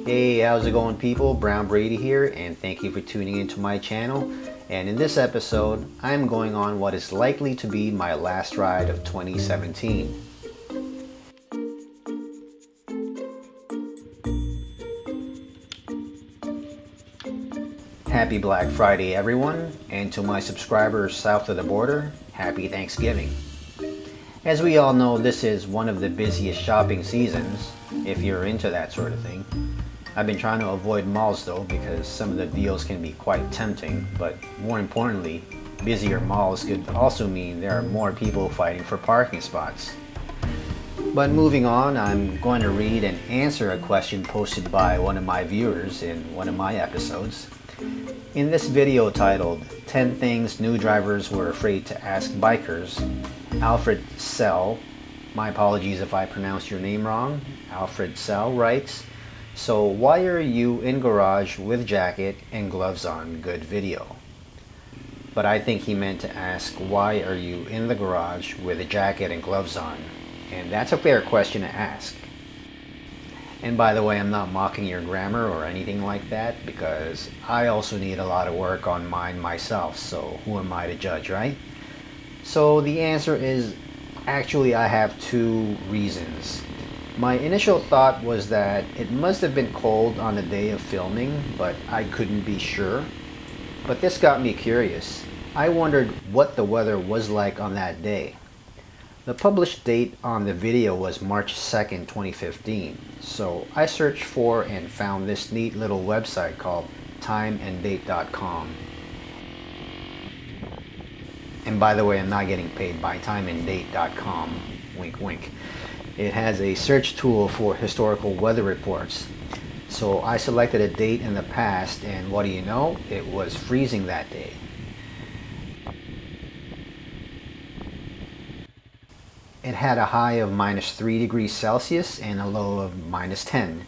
Hey, how's it going, people? Brown Brady here, and thank you for tuning into my channel. And in this episode, I'm going on what is likely to be my last ride of 2017. Happy Black Friday, everyone, and to my subscribers south of the border, happy Thanksgiving. As we all know, this is one of the busiest shopping seasons, if you're into that sort of thing. I've been trying to avoid malls though, because some of the deals can be quite tempting, but more importantly, busier malls could also mean there are more people fighting for parking spots. But moving on, I'm going to read and answer a question posted by one of my viewers in one of my episodes. In this video titled 10 Things New Drivers Were Afraid to Ask Bikers, Alfred Sell, my apologies if I pronounced your name wrong, Alfred Sell writes, "So why are you in garage with jacket and gloves on? Good video." But I think he meant to ask, why are you in the garage with a jacket and gloves on? And that's a fair question to ask. And by the way, I'm not mocking your grammar or anything like that, because I also need a lot of work on mine myself, so who am I to judge, right? So the answer is, actually I have two reasons. My initial thought was that it must have been cold on the day of filming, but I couldn't be sure. But this got me curious. I wondered what the weather was like on that day. The published date on the video was March 2nd, 2015, so I searched for and found this neat little website called timeanddate.com. And by the way, I'm not getting paid by timeanddate.com, wink wink. It has a search tool for historical weather reports. So I selected a date in the past, and what do you know? It was freezing that day. It had a high of -3 degrees Celsius and a low of -10.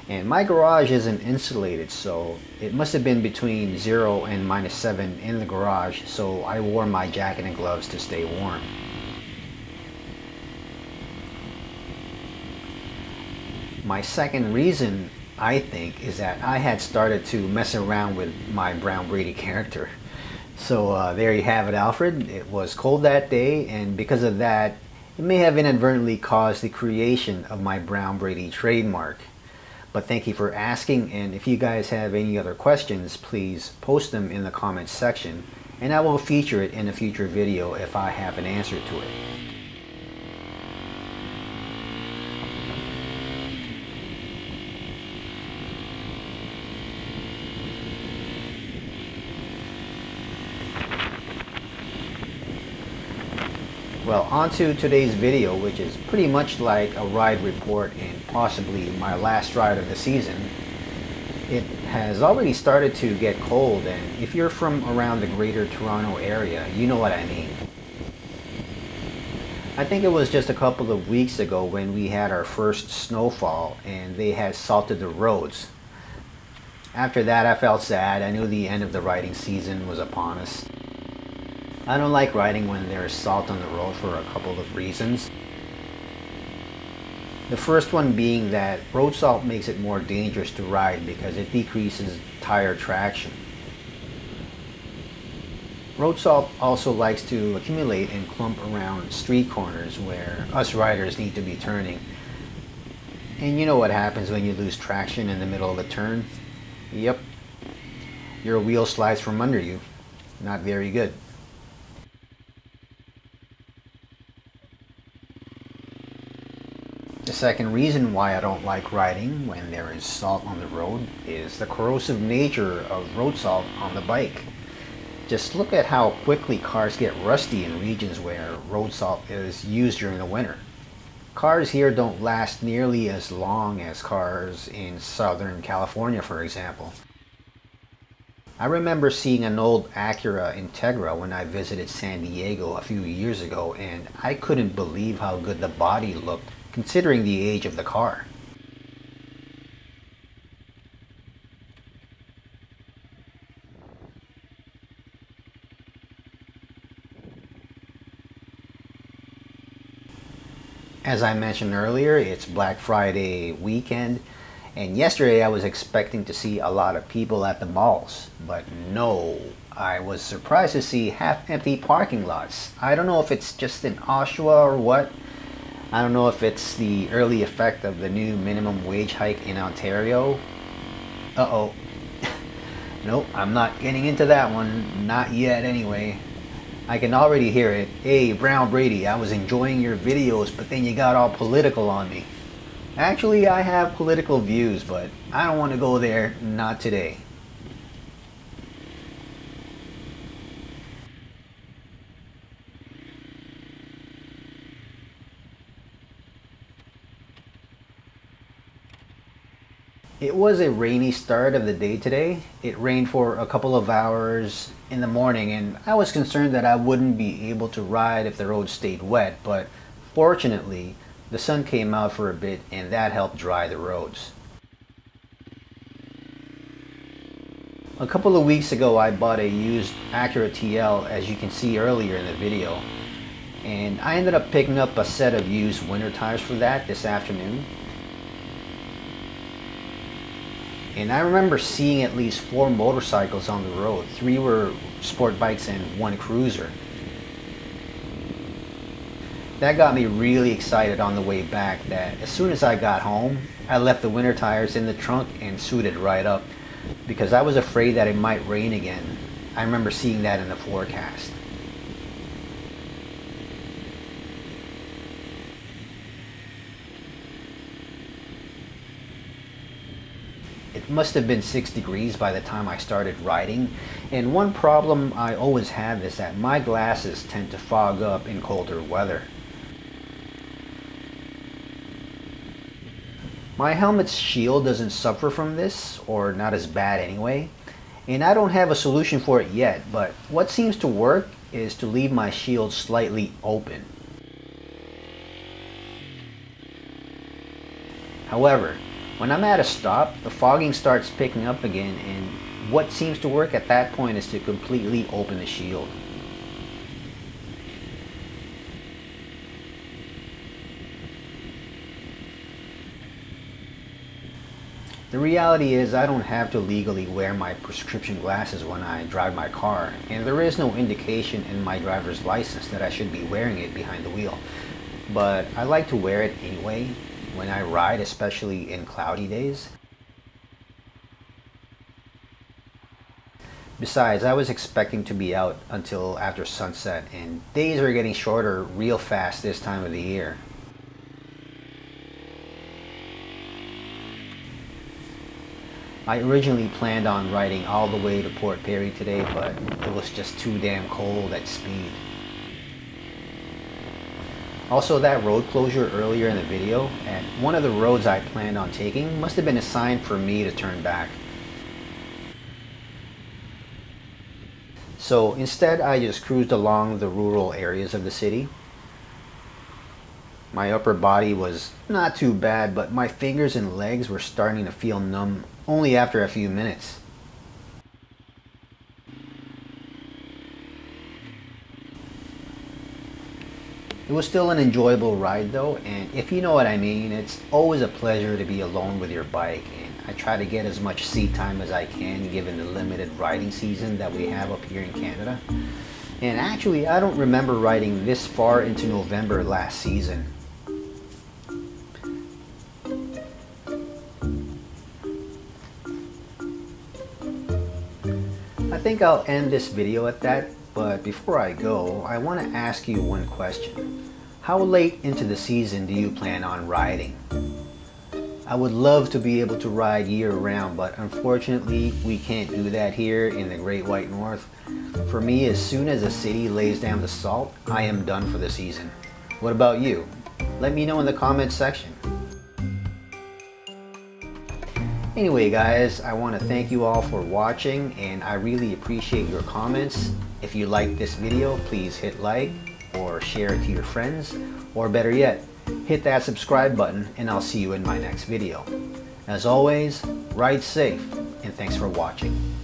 And my garage isn't insulated, so it must have been between 0 and -7 in the garage, so I wore my jacket and gloves to stay warm. My second reason, I think, is that I had started to mess around with my Brown Brady character. So there you have it, Alfred. It was cold that day, and because of that, it may have inadvertently caused the creation of my Brown Brady trademark. But thank you for asking, and if you guys have any other questions, please post them in the comments section, and I will feature it in a future video if I have an answer to it. Well, on to today's video, which is pretty much like a ride report and possibly my last ride of the season. It has already started to get cold, and if you're from around the greater Toronto area, you know what I mean. I think it was just a couple of weeks ago when we had our first snowfall and they had salted the roads. After that, I felt sad. I knew the end of the riding season was upon us. I don't like riding when there's salt on the road for a couple of reasons. The first one being that road salt makes it more dangerous to ride because it decreases tire traction. Road salt also likes to accumulate and clump around street corners where us riders need to be turning. And you know what happens when you lose traction in the middle of a turn? Yep, your wheel slides from under you. Not very good. The second reason why I don't like riding when there is salt on the road is the corrosive nature of road salt on the bike. Just look at how quickly cars get rusty in regions where road salt is used during the winter. Cars here don't last nearly as long as cars in Southern California, for example. I remember seeing an old Acura Integra when I visited San Diego a few years ago, and I couldn't believe how good the body looked considering the age of the car. As I mentioned earlier, it's Black Friday weekend, And yesterday I was expecting to see a lot of people at the malls, but no. I was surprised to see half-empty parking lots. I don't know if it's just in Oshawa or what. I don't know if it's the early effect of the new minimum wage hike in Ontario. Uh-oh. Nope, I'm not getting into that one. Not yet anyway. I can already hear it. Hey, Brown Brady, I was enjoying your videos, but then you got all political on me. Actually, I have political views, but I don't want to go there. Not today. It was a rainy start of the day today. It rained for a couple of hours in the morning, and I was concerned that I wouldn't be able to ride if the road stayed wet, but fortunately the sun came out for a bit and that helped dry the roads. A couple of weeks ago I bought a used Acura TL, as you can see earlier in the video, and I ended up picking up a set of used winter tires for that this afternoon. And I remember seeing at least 4 motorcycles on the road. 3 were sport bikes and 1 cruiser. That got me really excited on the way back that as soon as I got home, I left the winter tires in the trunk and suited right up because I was afraid that it might rain again. I remember seeing that in the forecast. It must have been 6 degrees by the time I started riding, and one problem I always have is that my glasses tend to fog up in colder weather. My helmet's shield doesn't suffer from this, or not as bad anyway, and I don't have a solution for it yet, but what seems to work is to leave my shield slightly open. However, when I'm at a stop, the fogging starts picking up again, and what seems to work at that point is to completely open the shield. The reality is I don't have to legally wear my prescription glasses when I drive my car, and there is no indication in my driver's license that I should be wearing it behind the wheel. But I like to wear it anyway when I ride, especially in cloudy days. Besides, I was expecting to be out until after sunset, and days are getting shorter real fast this time of the year. I originally planned on riding all the way to Port Perry today, but it was just too damn cold at speed. Also, that road closure earlier in the video, at one of the roads I planned on taking, must have been a sign for me to turn back. So instead, I just cruised along the rural areas of the city. My upper body was not too bad, but my fingers and legs were starting to feel numb only after a few minutes. It was still an enjoyable ride though, and if you know what I mean, it's always a pleasure to be alone with your bike, and I try to get as much seat time as I can given the limited riding season that we have up here in Canada. And actually, I don't remember riding this far into November last season. I think I'll end this video at that. But before I go, I want to ask you one question. How late into the season do you plan on riding? I would love to be able to ride year-round, but unfortunately we can't do that here in the Great White North. For me, as soon as a city lays down the salt, I am done for the season. What about you? Let me know in the comments section. Anyway guys, I want to thank you all for watching, and I really appreciate your comments. If you like this video, please hit like or share it to your friends, or better yet, hit that subscribe button, and I'll see you in my next video. As always, ride safe, and thanks for watching.